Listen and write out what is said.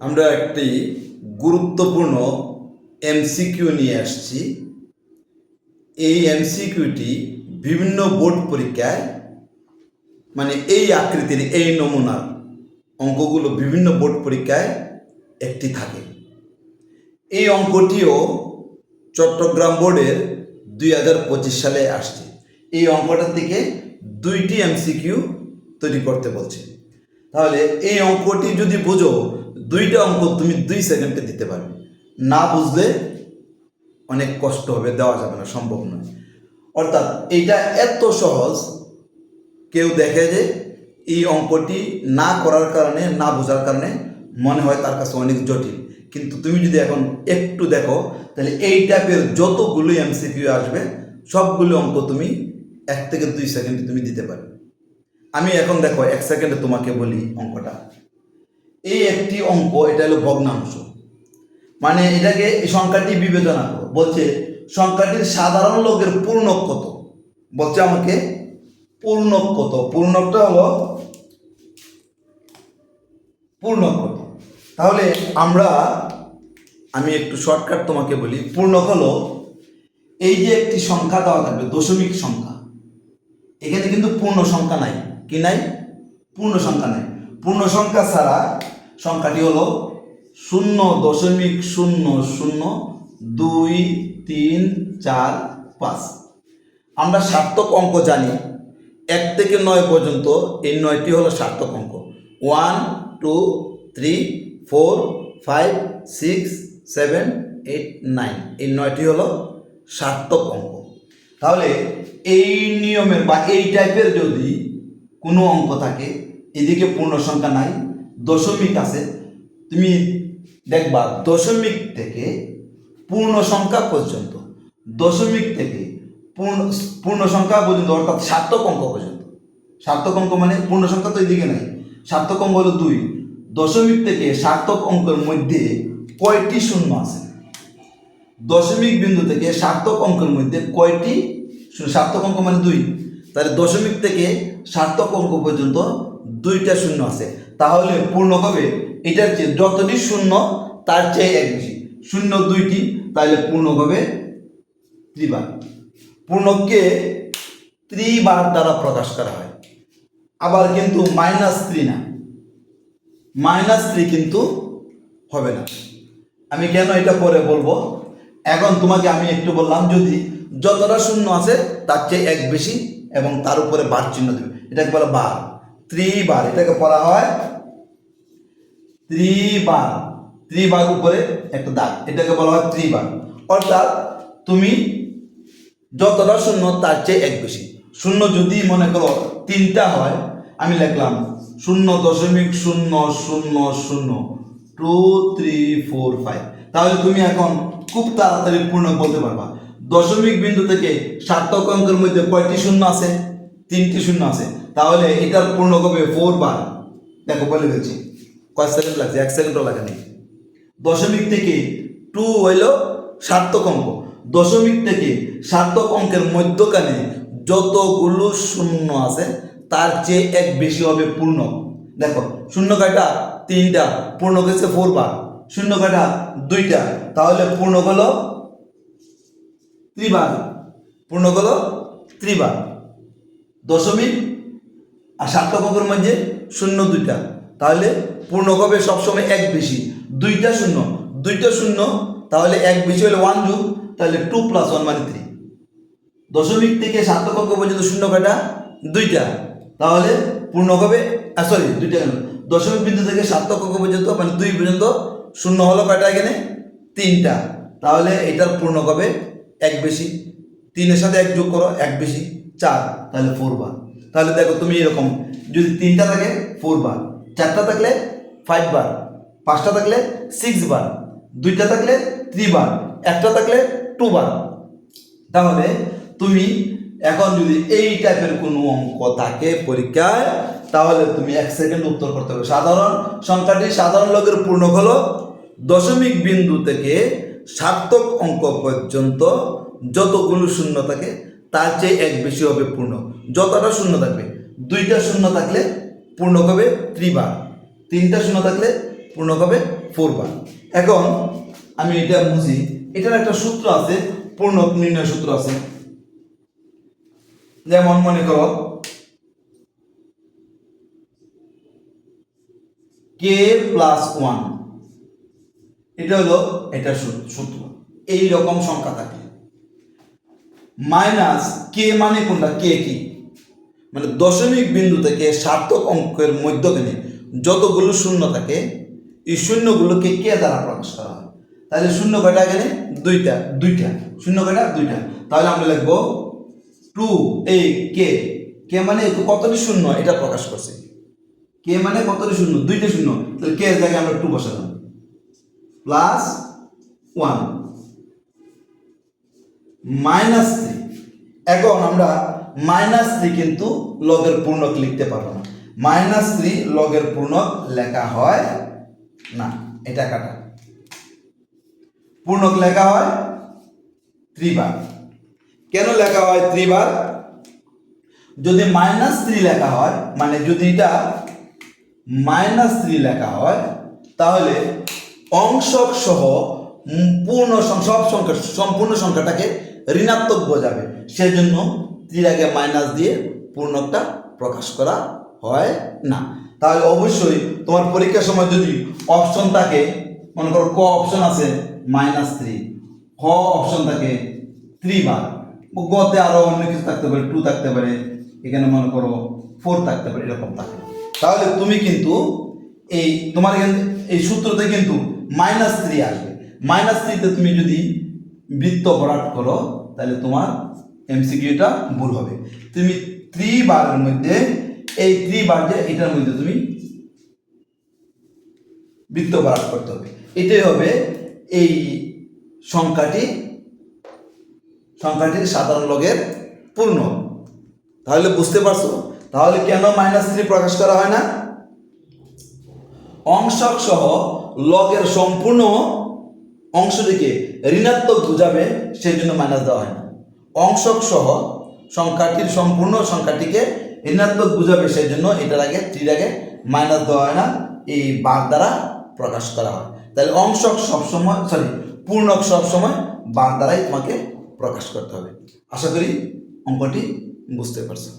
আমরা একটি গুরুত্বপূর্ণ এমসিকিউ নিয়ে আসছি। এই এমসিকিউটি বিভিন্ন বোর্ড পরীক্ষায় মানে এই আকৃতির এই নমুনার অঙ্কগুলো বিভিন্ন বোর্ড পরীক্ষায় একটি থাকে। এই অঙ্কটিও চট্টগ্রাম বোর্ডের 2025 সালে আসছে। এই অঙ্কটার থেকে দুইটি এমসিকিউ তৈরি করতে বলছে। তাহলে এই অঙ্কটি যদি বুঝো, দুইটা অঙ্ক তুমি 2 সেকেন্ডে দিতে পারবে। না বুঝলে অনেক কষ্ট হবে, দেওয়া যাবে না, সম্ভব নয়। অর্থাৎ এইটা এত সহজ, কেউ দেখে যে এই অঙ্কটি না করার কারণে, না বোঝার কারণে মনে হয় তার কাছে অনেক জটিল। কিন্তু তুমি যদি এখন একটু দেখো, তাহলে এই টাইপের যতগুলো এমসিকিউ আসবে সবগুলো অঙ্ক তুমি 1 থেকে 2 সেকেন্ডে তুমি দিতে পারবে। আমি এখন দেখো 1 সেকেন্ডে তোমাকে বলি অঙ্কটা। এই একটি অঙ্ক, এটা হলো ভগ্নাংশ, মানে এটাকে এই সংখ্যাটি বিবেচনা করো। বলছে সংখ্যাটির সাধারণ লবের পূর্ণক কত, বলছে আমাকে পূর্ণক কত। পূর্ণকটা হলো পূর্ণক কত। তাহলে আমি একটু শর্টকাট তোমাকে বলি। পূর্ণক হলো এই যে একটি সংখ্যা দেওয়া থাকবে, দশমিক সংখ্যা। এখানে কিন্তু পূর্ণ সংখ্যা নাই। কি নাই? পূর্ণ সংখ্যা নাই। পূর্ণ সংখ্যা ছাড়া সংখ্যাটি হলো 0.002345। আমরা সার্থক অঙ্ক জানি 1 থেকে 9 পর্যন্ত। এই 9টি হলো সার্থক অঙ্ক। 1 2 3 4 5 6 7 8 9, এই 9টি হলো সার্থক অঙ্ক। তাহলে এই নিয়মের বা এই টাইপের যদি কোনো অঙ্ক থাকে, এদিকে পূর্ণ সংখ্যা নাই, দশমিক আছে, তুমি দেখবা দশমিক থেকে পূর্ণ সংখ্যা পর্যন্ত, দশমিক থেকে পূর্ণ সংখ্যা পর্যন্ত, অর্থাৎ সার্থক অঙ্ক পর্যন্ত। সার্থক অঙ্ক মানে পূর্ণ সংখ্যা তো এদিকে নাই, সার্থক অঙ্ক হলো 2। দশমিক থেকে সার্থক অঙ্কের মধ্যে কয়টি শূন্য আছে? দশমিক বিন্দু থেকে সার্থক অঙ্কের মধ্যে কয়টি সার্থক অঙ্ক মানে 2। তাহলে দশমিক থেকে সার্থক অঙ্ক পর্যন্ত 2টা শূন্য আছে। তাহলে পূর্ণ হবে এটার চেয়ে যতটি শূন্য তার চেয়ে 1 বেশি। শূন্য 2টি, তাহলে পূর্ণ হবে ত্রিবার। পূর্ণককে ত্রিবার দ্বারা প্রকাশ করা হয়। আবার কিন্তু -3 না, -3 কিন্তু হবে না। আমি কেন এটা পরে বলবো। এখন তোমাকে আমি একটু বললাম, যদি যতটা শূন্য আছে তার চেয়ে 1 বেশি এবং তার উপরে বার চিহ্ন দেবে, এটাকে বলা বার। ত্রিবার, এটাকে বলা হয় ত্রিবার। ত্রিবার উপরে একটা দাগ, এটাকে বলা হয় ত্রিবার। অর্থাৎ তুমি যতটা শূন্য তার চেয়ে 1 বেশি। শূন্য যদি মনে করো 3টা হয়, আমি লিখলাম 0.000234 তাহলে তুমি এখন খুব তাড়াতাড়ি পূর্ণ বলতে পারবা। দশমিক বিন্দু থেকে সার্থক অঙ্কের মধ্যে কয়টি শূন্য আছে? 3টি শূন্য আছে। তাহলে এটার পূর্ণ হবে 4 বার। দেখো বলে ফেলছি। কয় সেকেন্ড লাগছে? 1 সেকেন্ডও লাগে না। দশমিক থেকে 2 হইল সার্থক অঙ্ক। দশমিক থেকে সার্থক অঙ্কের মধ্যখানে যতগুলো শূন্য আছে তার চেয়ে 1 বেশি হবে পূর্ণক। দেখো শূন্য কয়টা? 3টা। পূর্ণক হচ্ছে 4 বার। শূন্য কয়টা? 2টা। তাহলে পূর্ণক হলো ত্রিবার। পূর্ণক হলো ত্রিবার। দশমিক আর সার্থক অঙ্কের মধ্যে শূন্য 2টা, তাহলে পূর্ণক হবে সবসময় 1 বেশি। 2টা শূন্য, 2টা শূন্য, তাহলে 1 বেশি হলে 1 যোগ, তাহলে 2 + 1 মানে 3। দশমিক থেকে সার্থক অঙ্ক পর্যন্ত শূন্য কয়টা? 2টা, তাহলে পূর্ণক হবে 2টা কেন, দশমিক বিন্দু থেকে সার্থক অঙ্ক পর্যন্ত মানে 2 পর্যন্ত শূন্য হলো কয়টা? এখানে 3টা, তাহলে এটার পূর্ণক হবে 1 বেশি। 3-এর সাথে 1 যোগ করো, 1 বেশি 4, তাহলে 4 বার। তাহলে দেখো তুমি এরকম, যদি 3টা থাকে 4 বার, 4টা থাকলে 5 বার, 5টা থাকলে 6 বার, 2টা থাকলে 3 বার, 1টা থাকলে 2 বার। তাহলে তুমি এখন যদি এই টাইপের কোনো অঙ্ক থাকে পরীক্ষায়, তাহলে তুমি 1 সেকেন্ড উত্তর করতে হবে। সাধারণ সংখ্যাটি সাধারণ লবের পূর্ণক হলো দশমিক বিন্দু থেকে সার্থক অঙ্ক পর্যন্ত যতগুলো শূন্য থাকে তার চেয়ে 1 বেশি হবে পূর্ণ। যতটা শূন্য থাকবে, 2টা শূন্য থাকলে পূর্ণক হবে ত্রিবার, 3টা শূন্য থাকলে পূর্ণক হবে 4 বার। এখন আমি এটা বুঝি, এটার একটা সূত্র আছে, পূর্ণক নির্ণয় সূত্র আছে। যেমন মনে করো k প্লাস 1, এটা হলো এটা সূত্র। এই রকম সংখ্যা থাকে মাইনাস কে মানে কোনটা, কে কি মানে দশমিক বিন্দু থেকে সার্থক অঙ্কের মধ্যখানে যতগুলো শূন্য থাকে এই শূন্যগুলোকে কে দ্বারা প্রকাশ করা হয়। তাহলে শূন্য কয়টা, এখানে দুইটা শূন্য কয়টা, দুইটা। তাহলে আমরা লিখবো 2 এই কে, কে মানে কতটি শূন্য এটা প্রকাশ করছে, কে মানে কতটি শূন্য, দুইটা শূন্য, তাহলে কে এর জায়গায় আমরা 2 বসালাম, প্লাস 1 মাইনাস 3। এখন আমরা -3 কিন্তু লগের পূর্ণক লিখতে পারবো না, -3 লগের পূর্ণক লেখা হয় না, এটা কাটা। পূর্ণক লেখা হয় 3 বার। কেন লেখা হয় 3 বার? যদি -3 লেখা হয়, মানে যদি এটা -3 লেখা হয়, তাহলে অংশক সহ সম্পূর্ণ সংখ্যাটাকে ঋণাত্মক বোঝাবে, সেজন্য 3 আগে মাইনাস দিয়ে পূর্ণকটা প্রকাশ করা হয় না। তাহলে অবশ্যই তোমার পরীক্ষার সময় যদি অপশন থাকে, মনে করো ক অপশন আছে -3, খ অপশন থাকে 3 বার, গতে আরো অন্য কিছু থাকতে পারে, 2 থাকতে পারে, এখানে মনে করো 4 থাকতে পারে, এরকম থাকে। তাহলে তুমি কিন্তু এই তোমার এখানে এই সূত্রতে কিন্তু -3 আসবে। -3 তে তুমি যদি বৃত্ত ভরাট করো তাহলে তোমার এমসিকিউটা ভুল হবে। তুমি 3 বারের মধ্যে এই 3 বার যে এটার মধ্যে তুমি বৃত্ত ভরাট করতে হবে, এটাই হবে এই সংখ্যাটির সাধারণ লগের পূর্ণ। তাহলে বুঝতে পারছো তাহলে কেন -3 প্রকাশ করা হয় না? অংশক সহ লগের সম্পূর্ণ অংশটিকে ঋণাত্মক বোঝাবে, সেই জন্য মাইনাস দেওয়া হয় না। অংশক সহ সংখ্যাটির সম্পূর্ণ সংখ্যাটিকে ঋণাত্মক বোঝাবে, সেই জন্য এটার আগে 3 আগে মাইনাস দেওয়া হয় না, এই বার দ্বারা প্রকাশ করা হয়। তাহলে অংশক সবসময় পূর্ণক সবসময় বার দ্বারাই তোমাকে প্রকাশ করতে হবে। আশা করি অঙ্কটি বুঝতে পারছো।